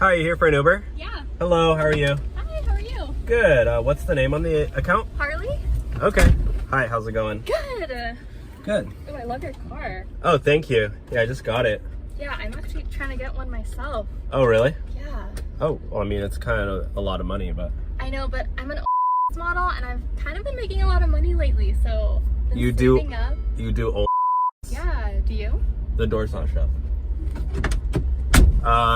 Hi, are you here for an Uber? Yeah. Hello, how are you? Hi, how are you? Good. What's the name on the account? Harley? Okay. Hi, how's it going? Good. Good. Oh, I love your car. Oh, thank you. Yeah, I just got it. Yeah, I'm actually trying to get one myself. Oh, really? Yeah. Oh, well, I mean, it's kind of a lot of money, but... I know, but I'm an model, and I've kind of been making a lot of money lately, so... You do... Up. You do old... Yeah, do you? The door's not shut.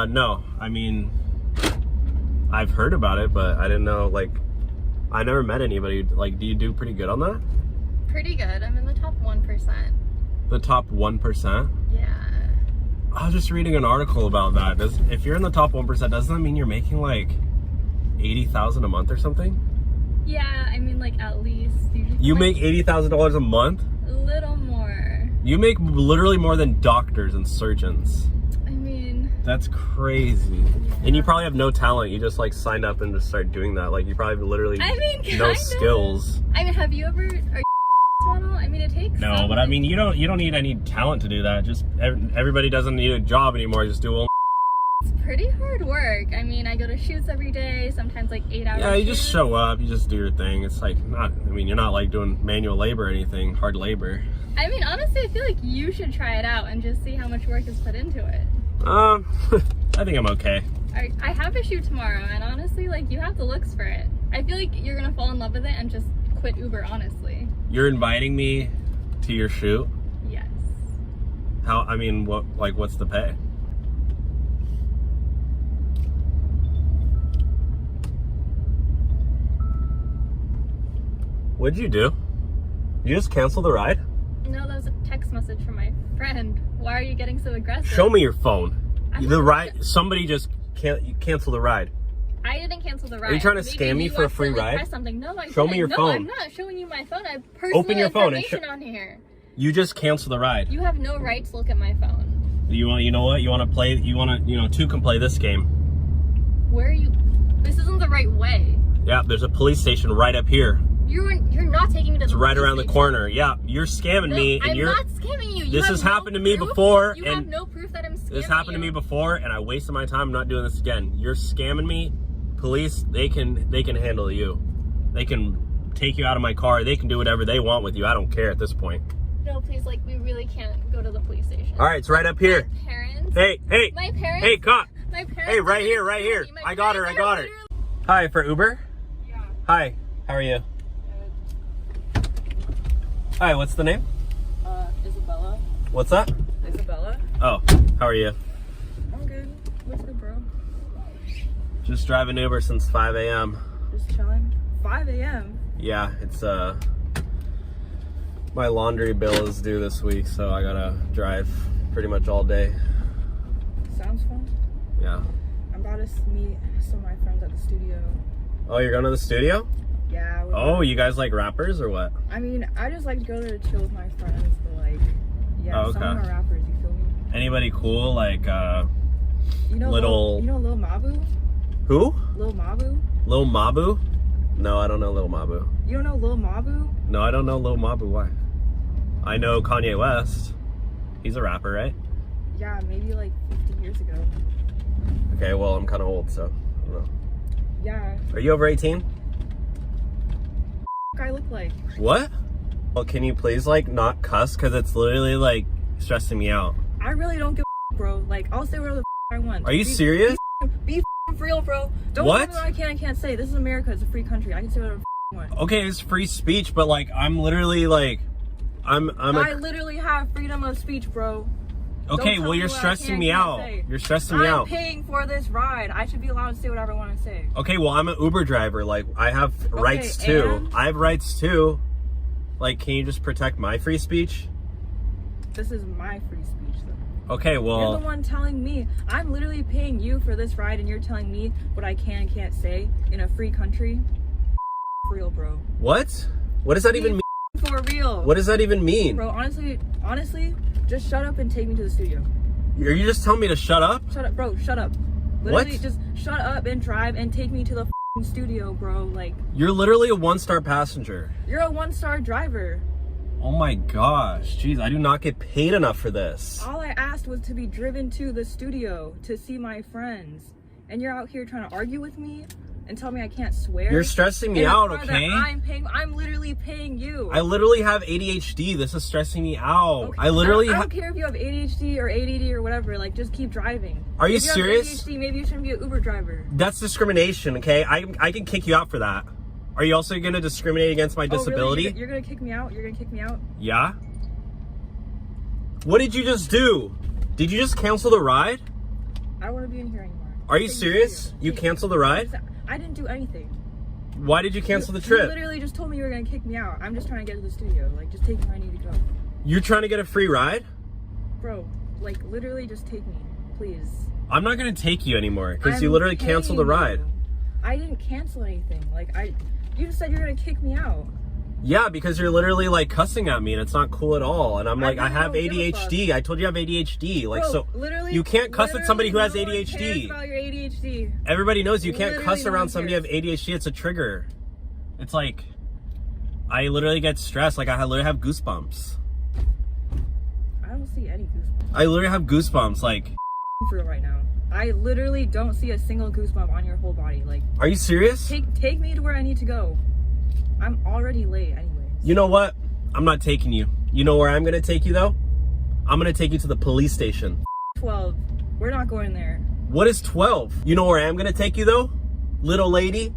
No. I mean, I've heard about it, but I didn't know, like... I never met anybody. Like, do you do pretty good on that? Pretty good. I'm in the top 1%. The top 1%? Yeah. I was just reading an article about that. If you're in the top 1%, doesn't that mean you're making like $80,000 a month or something? Yeah, I mean, like, at least. You make $80,000 a month? A little more. You make literally more than doctors and surgeons. I mean... That's crazy. Yeah. And you probably have no talent. You just like signed up and just start doing that. Like you probably literally no skills. I mean, have you ever... model? I mean, it takes... No, but I mean, you don't need any talent to do that. Just everybody doesn't need a job anymore. Just do all... It's pretty hard work. I mean, I go to shoots every day, sometimes like 8 hours. Yeah, you just show up, you just do your thing. It's like not, I mean, you're not like doing manual labor or anything, hard labor. I mean, honestly, I feel like you should try it out and just see how much work is put into it. I think I'm okay. I have a shoot tomorrow, and honestly, like, you have the looks for it. I feel like you're gonna fall in love with it and just quit Uber, honestly. You're inviting me to your shoot? Yes. How, I mean, what's the pay? What'd you do? You just cancel the ride? No, that was a text message from my friend. Why are you getting so aggressive? Show me your phone. The ride, somebody just cancel the ride. I didn't cancel the ride. Are you trying to scam me for a free ride? Something. No, Show me your phone. No, I'm not showing you my phone. I have personal Open your phone and on here. You just cancel the ride. You have no right to look at my phone. You know what? You want to play, two can play this game. Where are you? This isn't the right way. Yeah, there's a police station right up here. You're not taking me to the police station. It's right around the corner. Yeah, you're scamming me. And I'm not scamming you. This has happened to me before. You have no proof that I'm scamming you. This happened to me before, and I wasted my time. I'm not doing this again. You're scamming me. Police, they can handle you. They can take you out of my car. They can do whatever they want with you. I don't care at this point. No, please, like, we really can't go to the police station. All right, it's right up here. My parents. Hey. My parents. Hey, cop. My parents. Hey, right here. I got her. Hi, for Uber? Yeah. Hi, how are you? Good. Hi, what's the name? Isabella. What's that? Isabella. Oh, how are you? I'm good. What's good, bro? Just driving Uber since 5 a.m. Just chilling. 5 a.m.? Yeah, it's my laundry bill is due this week, so I gotta drive pretty much all day. Sounds fun. Yeah. I'm about to meet some of my friends at the studio. Oh, you're going to the studio? Yeah. Oh, you guys like rappers or what? I mean, I just like to go there to chill with my friends, but like, yeah, okay. Some of them are rappers, you feel me? Anybody cool, like, you know Lil Mabu? Who? Lil Mabu? Lil Mabu? No, I don't know Lil Mabu. You don't know Lil Mabu? No, I don't know Lil Mabu. Why? I know Kanye West. He's a rapper, right? Yeah, maybe like 50 years ago. Okay, well, I'm kind of old, so I don't know. Yeah. Are you over 18? I look like. What? Well, can you please, like, not cuss? Because it's literally, like, stressing me out. I really don't give a bro. Like, I'll say whatever the I want. Are you serious? Be for real, bro. Don't tell me what I can't say. This is America. It's a free country. I can say whatever I want. Okay, it's free speech, but, like, I'm literally, like, I literally have freedom of speech, bro. Okay, well, you're stressing me out. You're stressing me out. I'm paying for this ride. I should be allowed to say whatever I want to say. Okay, well, I'm an Uber driver. Like, I have rights too. I have rights too. Like, can you just protect my free speech? This is my free speech, though. Okay, well... You're the one telling me. I'm literally paying you for this ride, and you're telling me what I can and can't say in a free country? For real, bro. What? What does that even mean? For real. What does that even mean? Bro, honestly, just shut up and take me to the studio. Are you just telling me to shut up? Shut up, bro. Shut up. Literally, just shut up and drive and take me to the studio, bro. Like, you're literally a one-star passenger. You're a one-star driver. Oh my gosh. Jeez, I do not get paid enough for this. All I asked was to be driven to the studio to see my friends. and you're out here trying to argue with me and tell me I can't swear. You're stressing me out, okay? I'm literally paying you. I literally have ADHD. This is stressing me out. Okay. I literally I don't care if you have ADHD or ADD or whatever. Like, just keep driving. Are you if you serious? Have ADHD, maybe you shouldn't be an Uber driver. That's discrimination, okay? I can kick you out for that. Are you also going to discriminate against my disability? Really? You're going to kick me out? You're going to kick me out? Yeah? What did you just do? Did you just cancel the ride? I don't want to be in here anymore. Are you serious? You canceled the ride? I didn't do anything. Why did you cancel the trip? You literally just told me you were going to kick me out. I'm just trying to get to the studio. Like, just take me where I need to go. You're trying to get a free ride? Bro, like, literally just take me, please. I'm not going to take you anymore because you literally canceled the ride. I didn't cancel anything. Like, you just said you're going to kick me out. Yeah, because you're literally like cussing at me and it's not cool at all. And I'm like, I have ADHD. I told you I have ADHD. Like, bro, so you can't cuss at somebody who has ADHD. Cares about your ADHD. Everybody knows you can't cuss around somebody who has ADHD. It's a trigger. It's like, I literally get stressed. Like, I literally have goosebumps. I don't see any goosebumps. I literally have goosebumps. Like, for real right now. I literally don't see a single goosebump on your whole body. Like, are you serious? Take me to where I need to go. I'm already late anyway. You know what? I'm not taking you. You know where I'm going to take you, though? I'm going to take you to the police station. 12. We're not going there. What is 12? You know where I am going to take you, though? Little lady?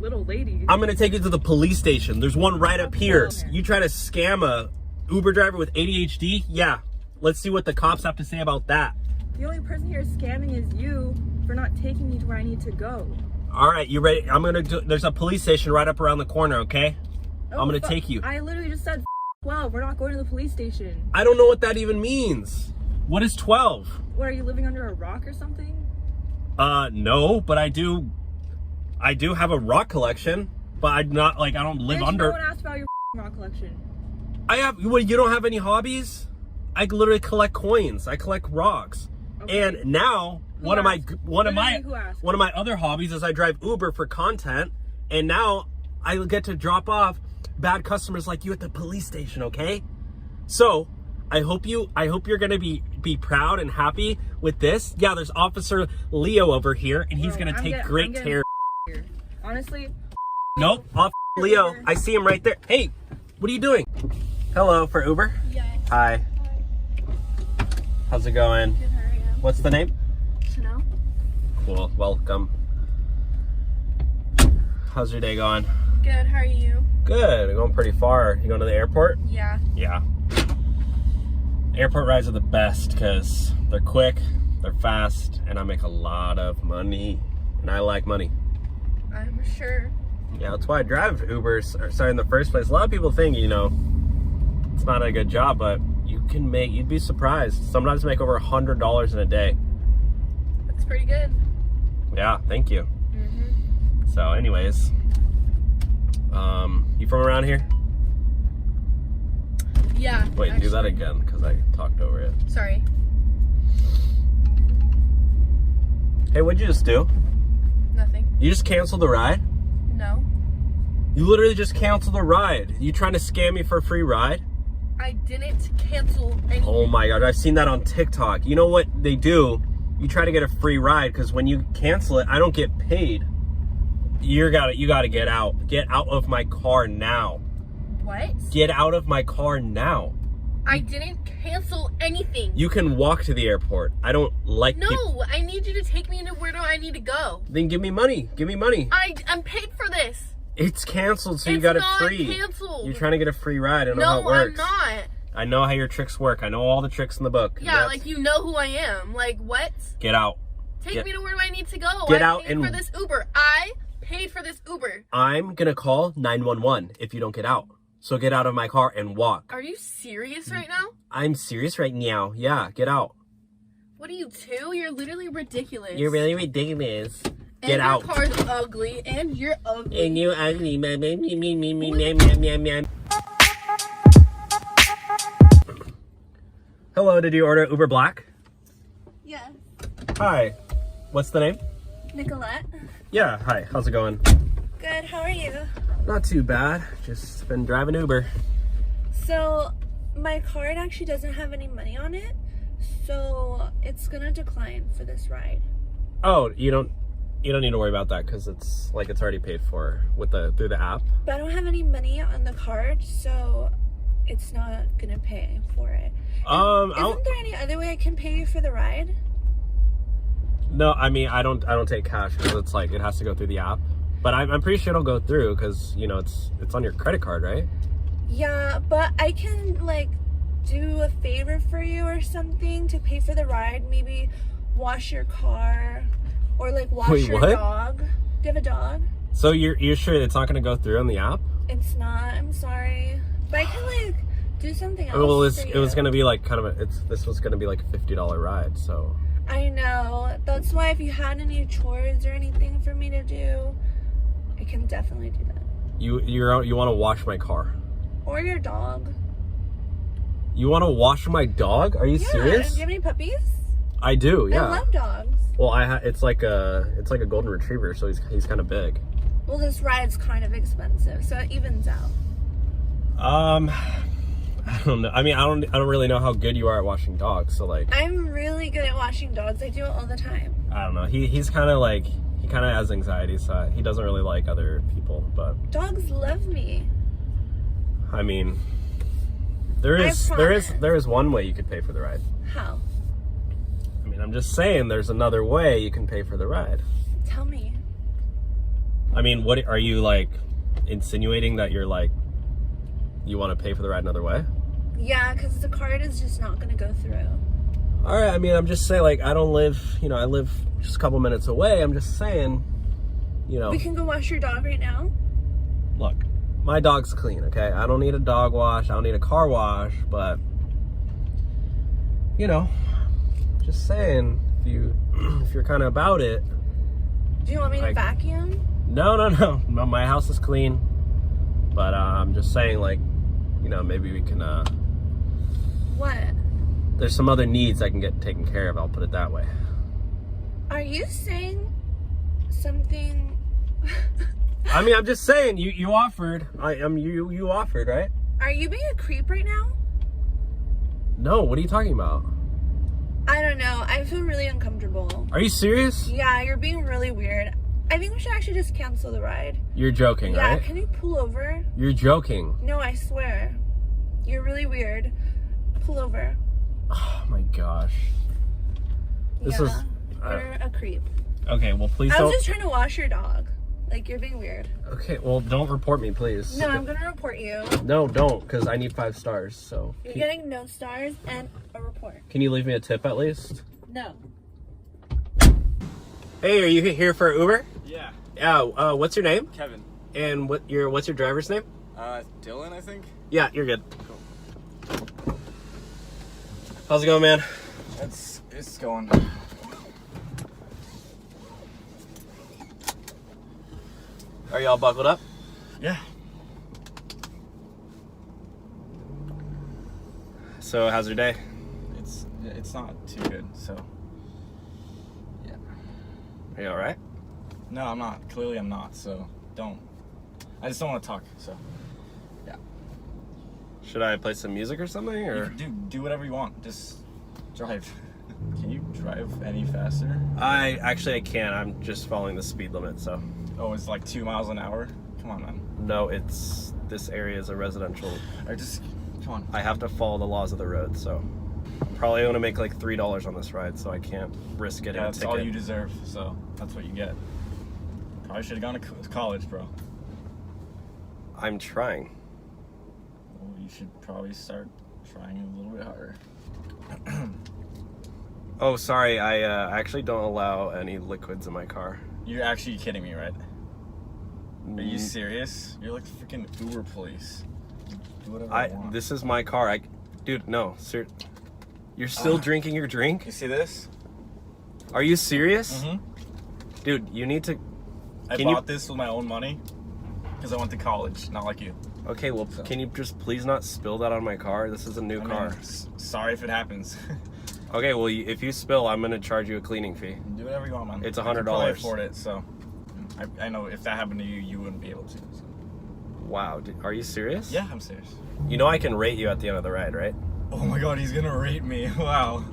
Little lady? I'm going to take you to the police station. There's one right up here. You try to scam a Uber driver with ADHD? Yeah. Let's see what the cops have to say about that. The only person here scamming is you for not taking me to where I need to go. All right, you ready? I'm going to do, there's a police station right up around the corner, okay? Oh, I'm going to take you. I literally just said 12. We're not going to the police station. I don't know what that even means. What is 12? What, are you living under a rock or something? No, but I do have a rock collection, but I'm not, like, I don't live under. No one asked about your rock collection. I have, what, you don't have any hobbies? I literally collect coins. I collect rocks. Okay. And now, one of my other hobbies is I drive Uber for content, and now I get to drop off bad customers like you at the police station, okay? So, I hope you're gonna be proud and happy with this. Yeah, there's Officer Leo over here, and he's gonna take great care. Honestly. Nope, Officer Leo. I see him right there. Hey, what are you doing? Hello, for Uber? Yes. Hi. How's it going? Good, how are you? What's the name? Chanel. Cool, welcome. How's your day going? Good, how are you? Good, I'm going pretty far. You going to the airport? Yeah. Yeah. Airport rides are the best because they're quick, they're fast, and I make a lot of money. And I like money. I'm sure. Yeah, that's why I drive Ubers, in the first place. A lot of people think, you know, it's not a good job, but you'd be surprised. Sometimes make over $100 in a day. That's pretty good. Yeah, thank you. Mm-hmm. So anyways, you from around here? Yeah. Wait, actually. do that again, because I talked over it. Sorry. Hey, what'd you just do? Nothing. You just canceled the ride? No. You literally just canceled the ride. You trying to scam me for a free ride? I didn't cancel anything. Oh my god, I've seen that on TikTok. You know what they do? You try to get a free ride because when you cancel it, I don't get paid. You gotta get out. Get out of my car now. What? Get out of my car now. I didn't cancel anything. You can walk to the airport. I don't like No, I need you to take me to where do I need to go. Then give me money. Give me money. I'm paid for this. It's canceled, so you got it free. It's not canceled. You're trying to get a free ride. I don't know how it works. No, I'm not. I know how your tricks work. I know all the tricks in the book. Yeah, like you know who I am. Like what? Get out. Take me to where do I need to go? Get out and for this Uber. I paid for this Uber. I'm gonna call 911 if you don't get out. So get out of my car and walk. Are you serious right now? I'm serious right now. Yeah, get out. What are you, 2? You're literally ridiculous. You're really ridiculous. Get out. Your car's ugly, and you're ugly. And you're ugly. Hello, did you order Uber Black? Yeah. Hi. What's the name? Nicolette. Yeah, hi. How's it going? Good, how are you? Not too bad. Just been driving Uber. So, my card actually doesn't have any money on it, so it's gonna decline for this ride. Oh, you don't You don't need to worry about that because it's already paid for with through the app. But I don't have any money on the card, so it's not gonna pay for it. Isn't there any other way I can pay you for the ride? No, I mean I don't take cash because it's like it has to go through the app. But I'm pretty sure it'll go through because you know it's on your credit card, right? Yeah, but I can like do a favor for you or something to pay for the ride. Maybe wash your car or like wash your dog. Do you have a dog? So you're sure it's not gonna go through on the app? It's not. I'm sorry, but I can like do something else. Well, it was gonna be like this was gonna be like a $50 ride, so. I know. That's why if you had any chores or anything for me to do, I can definitely do that. You want to wash my car? Or your dog. You want to wash my dog? Are you serious? Do you have any puppies? I do. Yeah. I love dogs. Well, it's like a golden retriever, so he's kind of big. Well, this ride's kind of expensive, so it evens out. I don't know. I mean, I don't really know how good you are at washing dogs. So like, I'm really good at washing dogs. I do it all the time. I don't know. He's kind of like he kind of has anxiety, so he doesn't really like other people. But dogs love me. I mean, there is one way you could pay for the ride. How? I mean, I'm just saying there's another way you can pay for the ride. Tell me. I mean, what are you like insinuating that you're like you want to pay for the ride another way? Yeah, because the card is just not going to go through. All right, I mean, I'm just saying, like, I live just a couple minutes away. I'm just saying, you know. We can go wash your dog right now. Look, my dog's clean, okay? I don't need a dog wash. I don't need a car wash, but, you know, just saying, if you're kind of about it. Do you want me to vacuum? No. My house is clean, but I'm just saying, like, you know, maybe we can. What? There's some other needs I can get taken care of. I'll put it that way. Are you saying something? I mean, I'm just saying. You offered. You offered, right? Are you being a creep right now? No. What are you talking about? I don't know. I feel really uncomfortable. Are you serious? Yeah, you're being really weird. I think we should actually just cancel the ride. You're joking, right? Yeah, can you pull over? You're joking. No, I swear. You're really weird. Pull over. Oh my gosh. You're a creep. Okay, well please don't. I was just trying to wash your dog. Like, you're being weird. Okay, well don't report me, please. No, I'm gonna report you. No, don't, because I need 5 stars, so. You're getting no stars and a report. Can you leave me a tip at least? No. Hey, are you here for Uber? Yeah. Yeah, what's your name? Kevin. And what's your driver's name? Dylan, I think. Yeah, you're good. Cool. How's it going, man? It's going. Are y'all buckled up? Yeah. So, how's your day? It's not too good, so. Yeah. Are you alright? No, I'm not. Clearly I'm not, so I just don't want to talk, so. Yeah. Should I play some music or something, or? You can do whatever you want. Just drive. Can you drive any faster? I can't. I'm just following the speed limit, so. Oh, it's like 2 miles an hour? Come on, man. No, this area is a residential. Come on. I have to follow the laws of the road, so. I'm probably going to make like $3 on this ride, so I can't risk getting a ticket. That's all you deserve, so that's what you get. Probably should have gone to college, bro. I'm trying. Well, you should probably start trying a little bit harder. Oh, sorry. I actually don't allow any liquids in my car. You're actually kidding me, right? Are you serious? You're like the freaking Uber police. Do whatever I want. This is my car. Dude, no, sir. You're still drinking your drink? You see this? Are you serious? Mm-hmm. Dude, you need to. I bought this with my own money because I went to college, not like you. Okay, well, can you just please not spill that on my car? This is a new car. Sorry if it happens. Okay, well, if you spill, I'm gonna charge you a cleaning fee. Do whatever you want, man. It's $100. I can probably afford it, so I know if that happened to you, you wouldn't be able to. So. Wow, are you serious? Yeah, I'm serious. You know I can rate you at the end of the ride, right? Oh my god, he's gonna rate me. Wow.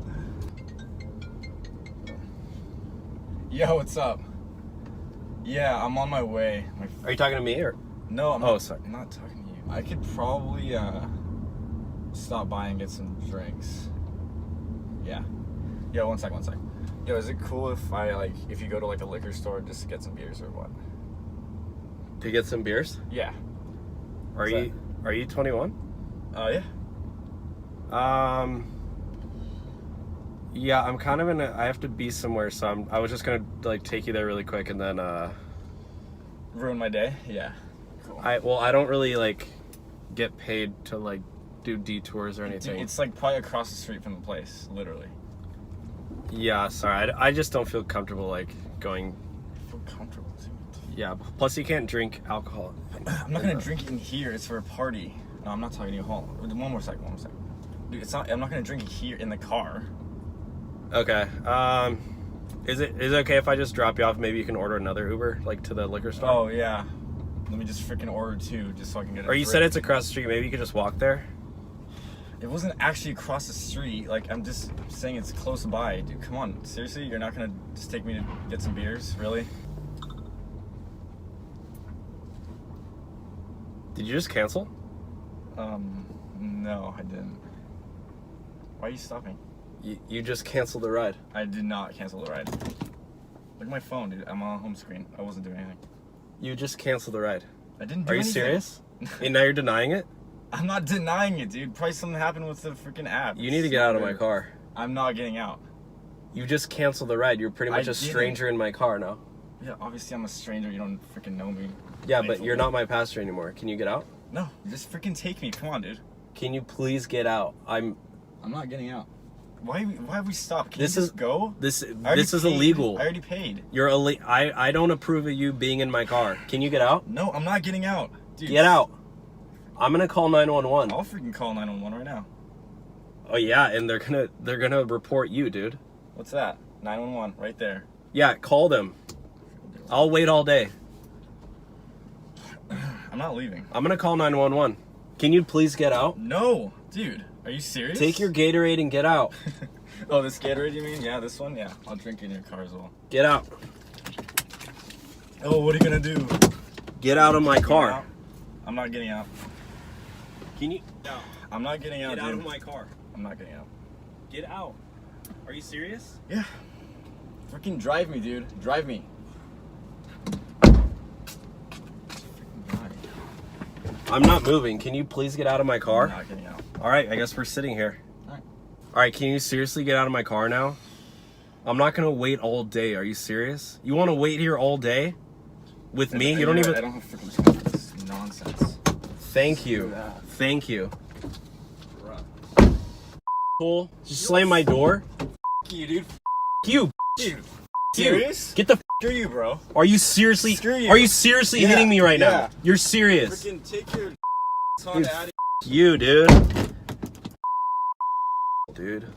Yo, what's up? Yeah, I'm on my way. Are you talking to me or? No, Sorry. I'm not talking to you. I could probably stop by and get some drinks. Yeah. Yo, one sec. Yo, is it cool if if you go to like a liquor store just to get some beers or what? To get some beers? Yeah. Are you 21? Yeah. Yeah, I'm kind of I have to be somewhere, so I was just gonna like take you there really quick and then ruin my day? Yeah. Cool. I don't really like get paid to like do detours or anything. Dude, it's like probably across the street from the place, literally. Yeah, sorry. I just don't feel comfortable like going. I feel comfortable too. Yeah, plus you can't drink alcohol. I'm not gonna drink it in here. It's for a party. No, I'm not talking to you. Hold on. One more second. Dude, I'm not gonna drink it here in the car. Okay. Is it okay if I just drop you off? Maybe you can order another Uber, like to the liquor store. Oh yeah. Let me just freaking order 2, just so I can get. Or you said it's across the street. Maybe you could just walk there. It wasn't actually across the street. Like I'm just saying it's close by, dude. Come on, seriously, you're not gonna just take me to get some beers, really? Did you just cancel? No, I didn't. Why are you stopping? You just canceled the ride. I did not cancel the ride. Look at my phone, dude. I'm on home screen. I wasn't doing anything. You just canceled the ride. I didn't do Are you anything. serious? And now you're denying it? I'm not denying it, dude. Probably something happened with the freaking app. You need to get out of my car. I'm not getting out. You just canceled the ride. You're pretty much a stranger in my car now. Yeah, obviously I'm a stranger. You don't freaking know me. Yeah, but you're not my passenger anymore. Can you get out? No, just freaking take me. Come on, dude. Can you please get out? I'm not getting out. Why have we stopped? Can this you is just go? This is illegal. I already paid. You're I don't approve of you being in my car. Can you get out? No, I'm not getting out. Dude, get out. I'm gonna call 911. I'll freaking call 911 right now. Oh yeah, and they're gonna report you, dude. What's that? 911 right there. Yeah, call them. I'll wait all day. I'm not leaving. I'm gonna call 911. Can you please get out? No, dude. Are you serious? Take your Gatorade and get out. Oh, this Gatorade you mean? Yeah, this one? Yeah, I'll drink it in your car as well. Get out. Oh, what are you gonna do? Get out of my car. I'm not getting out. Can you? No. I'm not getting out, Get out dude. of my car. I'm not getting out. Get out. Are you serious? Yeah. Freaking drive me, dude. Drive me. I'm not moving. Can you please get out of my car? I'm not getting out. All right, I guess we're sitting here. All right. All right, can you seriously get out of my car now? I'm not gonna wait all day. Are you serious? You want to wait here all day with me? You don't even. I don't have freaking time for this nonsense. Thank you. Thank you. Cool. Just slam my door. You, dude. You. Dude. Dude, Serious? get the. Screw you, bro. Are you seriously? Screw you. Are you seriously hitting me right now? Yeah. You're serious. Freaking take your Dude, out of you, dude. Dude.